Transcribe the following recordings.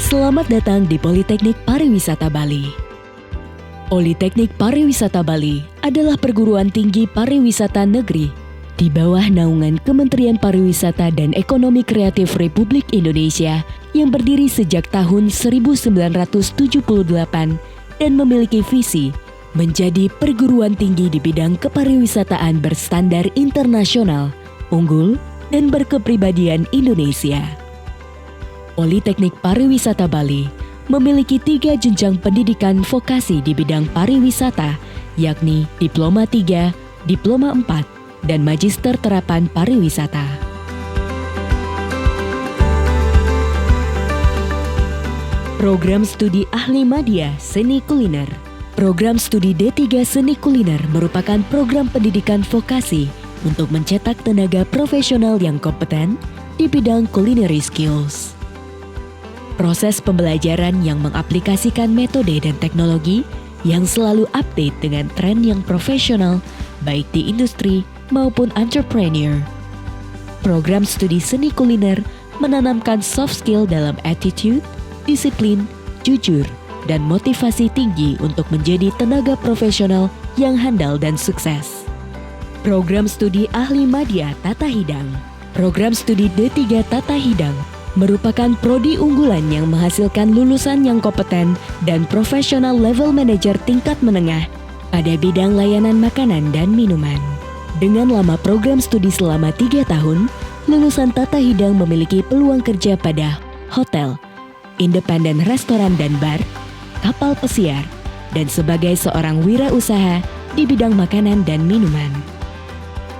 Selamat datang di Politeknik Pariwisata Bali. Politeknik Pariwisata Bali adalah perguruan tinggi pariwisata negeri di bawah naungan Kementerian Pariwisata dan Ekonomi Kreatif Republik Indonesia yang berdiri sejak tahun 1978 dan memiliki visi menjadi perguruan tinggi di bidang kepariwisataan berstandar internasional, unggul, dan berkepribadian Indonesia. Politeknik Pariwisata Bali memiliki 3 jenjang pendidikan vokasi di bidang pariwisata, yakni Diploma 3, Diploma 4, dan Magister Terapan Pariwisata. Program Studi Ahli Madya Seni Kuliner. Program Studi D3 Seni Kuliner merupakan program pendidikan vokasi untuk mencetak tenaga profesional yang kompeten di bidang culinary skills. Proses pembelajaran yang mengaplikasikan metode dan teknologi yang selalu update dengan tren yang profesional baik di industri maupun entrepreneur. Program studi seni kuliner menanamkan soft skill dalam attitude, disiplin, jujur, dan motivasi tinggi untuk menjadi tenaga profesional yang handal dan sukses. Program studi Ahli Madya Tata Hidang. Program studi D3 Tata Hidang merupakan prodi unggulan yang menghasilkan lulusan yang kompeten dan profesional level manager tingkat menengah pada bidang layanan makanan dan minuman. Dengan lama program studi selama 3 tahun, lulusan Tata Hidang memiliki peluang kerja pada hotel, independen restoran dan bar, kapal pesiar, dan sebagai seorang wirausaha di bidang makanan dan minuman.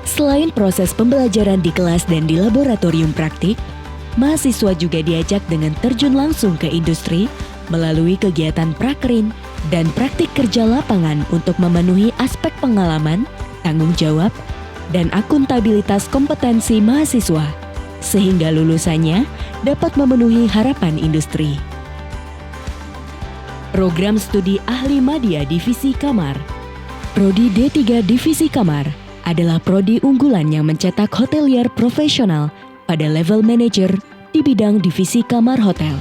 Selain proses pembelajaran di kelas dan di laboratorium praktik, mahasiswa juga diajak dengan terjun langsung ke industri melalui kegiatan prakerin dan praktik kerja lapangan untuk memenuhi aspek pengalaman, tanggung jawab, dan akuntabilitas kompetensi mahasiswa, sehingga lulusannya dapat memenuhi harapan industri. Program Studi Ahli Madya Divisi Kamar. Prodi D3 Divisi Kamar adalah prodi unggulan yang mencetak hotelier profesional pada level manager di bidang divisi kamar hotel.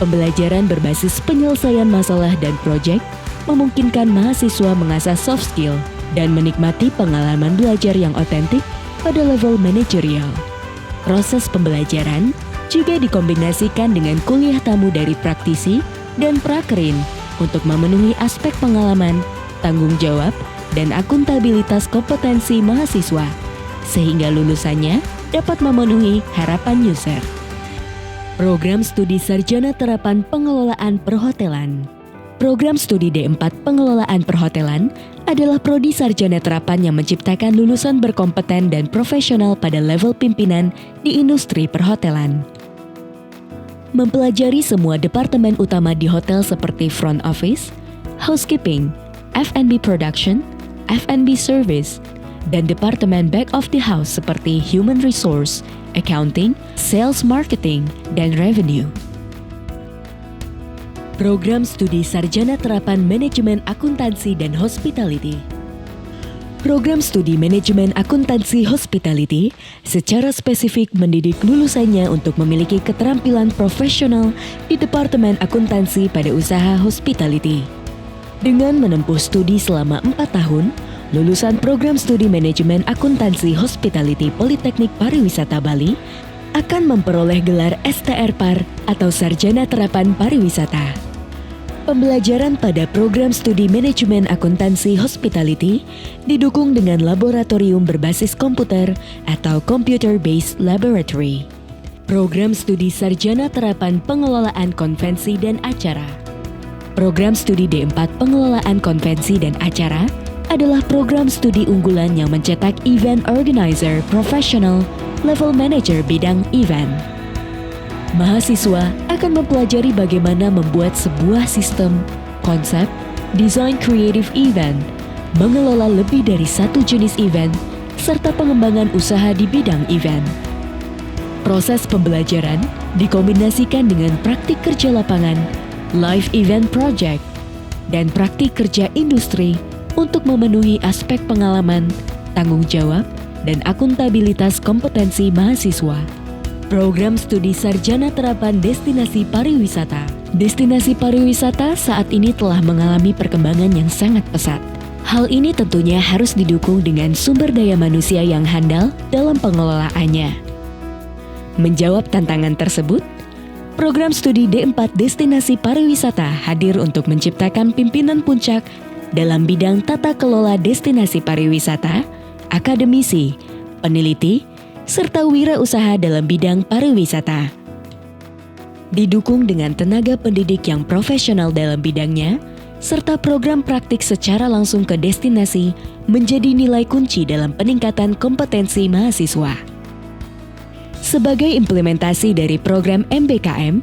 Pembelajaran berbasis penyelesaian masalah dan proyek memungkinkan mahasiswa mengasah soft skill dan menikmati pengalaman belajar yang otentik pada level manajerial. Proses pembelajaran juga dikombinasikan dengan kuliah tamu dari praktisi dan prakerin untuk memenuhi aspek pengalaman, tanggung jawab, dan akuntabilitas kompetensi mahasiswa, sehingga lulusannya dapat memenuhi harapan user. Program Studi Sarjana Terapan Pengelolaan Perhotelan. Program Studi D4 Pengelolaan Perhotelan adalah prodi sarjana terapan yang menciptakan lulusan berkompeten dan profesional pada level pimpinan di industri perhotelan. Mempelajari semua departemen utama di hotel seperti front office, housekeeping, F&B production, F&B service, dan departemen back of the house seperti human resource, accounting, sales marketing, dan revenue. Program Studi Sarjana Terapan Manajemen Akuntansi dan Hospitality. Program Studi Manajemen Akuntansi Hospitality secara spesifik mendidik lulusannya untuk memiliki keterampilan profesional di Departemen Akuntansi pada usaha hospitality. Dengan menempuh studi selama 4 tahun, lulusan Program Studi Manajemen Akuntansi Hospitality Politeknik Pariwisata Bali akan memperoleh gelar STR-PAR atau Sarjana Terapan Pariwisata. Pembelajaran pada Program Studi Manajemen Akuntansi Hospitality didukung dengan laboratorium berbasis komputer atau Computer-Based Laboratory. Program Studi Sarjana Terapan Pengelolaan Konvensi dan Acara. Program Studi D4 Pengelolaan Konvensi dan Acara adalah program studi unggulan yang mencetak event organizer profesional level manager bidang event. Mahasiswa akan mempelajari bagaimana membuat sebuah sistem, konsep, desain creative event, mengelola lebih dari 1 jenis event, serta pengembangan usaha di bidang event. Proses pembelajaran dikombinasikan dengan praktik kerja lapangan, live event project, dan praktik kerja industri untuk memenuhi aspek pengalaman, tanggung jawab, dan akuntabilitas kompetensi mahasiswa. Program Studi Sarjana Terapan Destinasi Pariwisata. Destinasi pariwisata saat ini telah mengalami perkembangan yang sangat pesat. Hal ini tentunya harus didukung dengan sumber daya manusia yang handal dalam pengelolaannya. Menjawab tantangan tersebut, program studi D4 Destinasi Pariwisata hadir untuk menciptakan pimpinan puncak dalam bidang tata kelola destinasi pariwisata, akademisi, peneliti, serta wirausaha dalam bidang pariwisata. Didukung dengan tenaga pendidik yang profesional dalam bidangnya, serta program praktik secara langsung ke destinasi menjadi nilai kunci dalam peningkatan kompetensi mahasiswa. Sebagai implementasi dari program MBKM,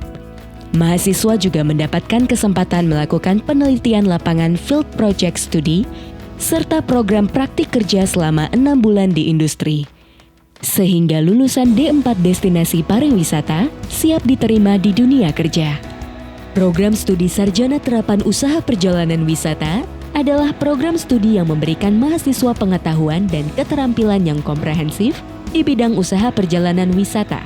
mahasiswa juga mendapatkan kesempatan melakukan penelitian lapangan Field Project Study serta program praktik kerja selama 6 bulan di industri. Sehingga lulusan D4 Destinasi Pariwisata siap diterima di dunia kerja. Program Studi Sarjana Terapan Usaha Perjalanan Wisata adalah program studi yang memberikan mahasiswa pengetahuan dan keterampilan yang komprehensif di bidang usaha perjalanan wisata.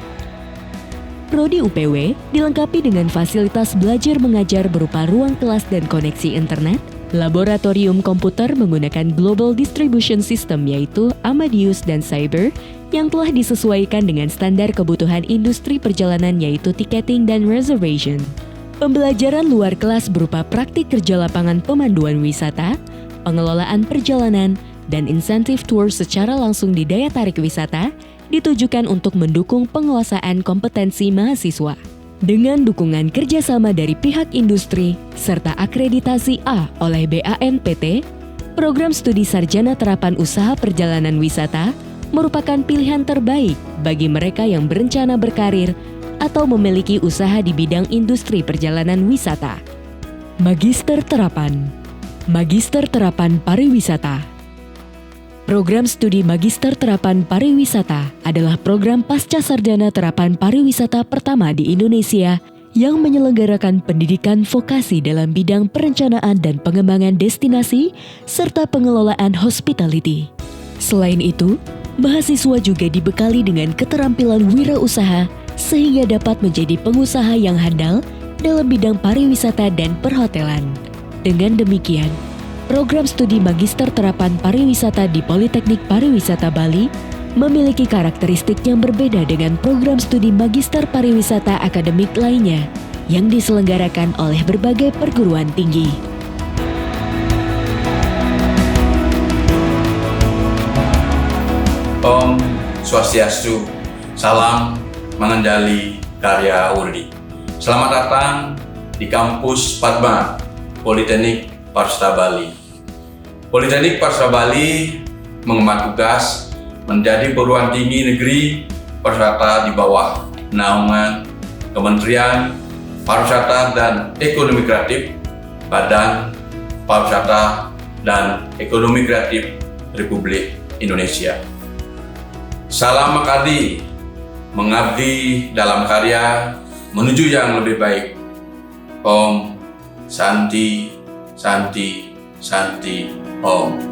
Prodi UPW dilengkapi dengan fasilitas belajar mengajar berupa ruang kelas dan koneksi internet, laboratorium komputer menggunakan Global Distribution System yaitu Amadeus dan Cyber yang telah disesuaikan dengan standar kebutuhan industri perjalanan yaitu ticketing dan reservation. Pembelajaran luar kelas berupa praktik kerja lapangan pemanduan wisata, pengelolaan perjalanan, dan insentif tour secara langsung di daya tarik wisata ditujukan untuk mendukung penguasaan kompetensi mahasiswa. Dengan dukungan kerjasama dari pihak industri serta akreditasi A oleh BANPT, program studi Sarjana Terapan Usaha Perjalanan Wisata merupakan pilihan terbaik bagi mereka yang berencana berkarir atau memiliki usaha di bidang industri perjalanan wisata. Magister Terapan. Magister Terapan Pariwisata. Program studi Magister Terapan Pariwisata adalah program pasca sarjana terapan pariwisata pertama di Indonesia yang menyelenggarakan pendidikan vokasi dalam bidang perencanaan dan pengembangan destinasi serta pengelolaan hospitality. Selain itu, mahasiswa juga dibekali dengan keterampilan wirausaha sehingga dapat menjadi pengusaha yang handal dalam bidang pariwisata dan perhotelan. Dengan demikian, program studi Magister Terapan Pariwisata di Politeknik Pariwisata Bali memiliki karakteristik yang berbeda dengan program studi Magister Pariwisata akademik lainnya yang diselenggarakan oleh berbagai perguruan tinggi. Om Swastiastu, salam mengendali karya Urdi. Selamat datang di kampus Padma, Politeknik Pariwisata Bali. Politeknik Pariwisata Bali mengemban tugas menjadi perguruan tinggi negeri pariwisata di bawah naungan Kementerian Pariwisata dan Ekonomi Kreatif, Badan Pariwisata dan Ekonomi Kreatif Republik Indonesia. Salam mengabdi, mengabdi dalam karya menuju yang lebih baik. Om Santi, Santi, Santi, Om.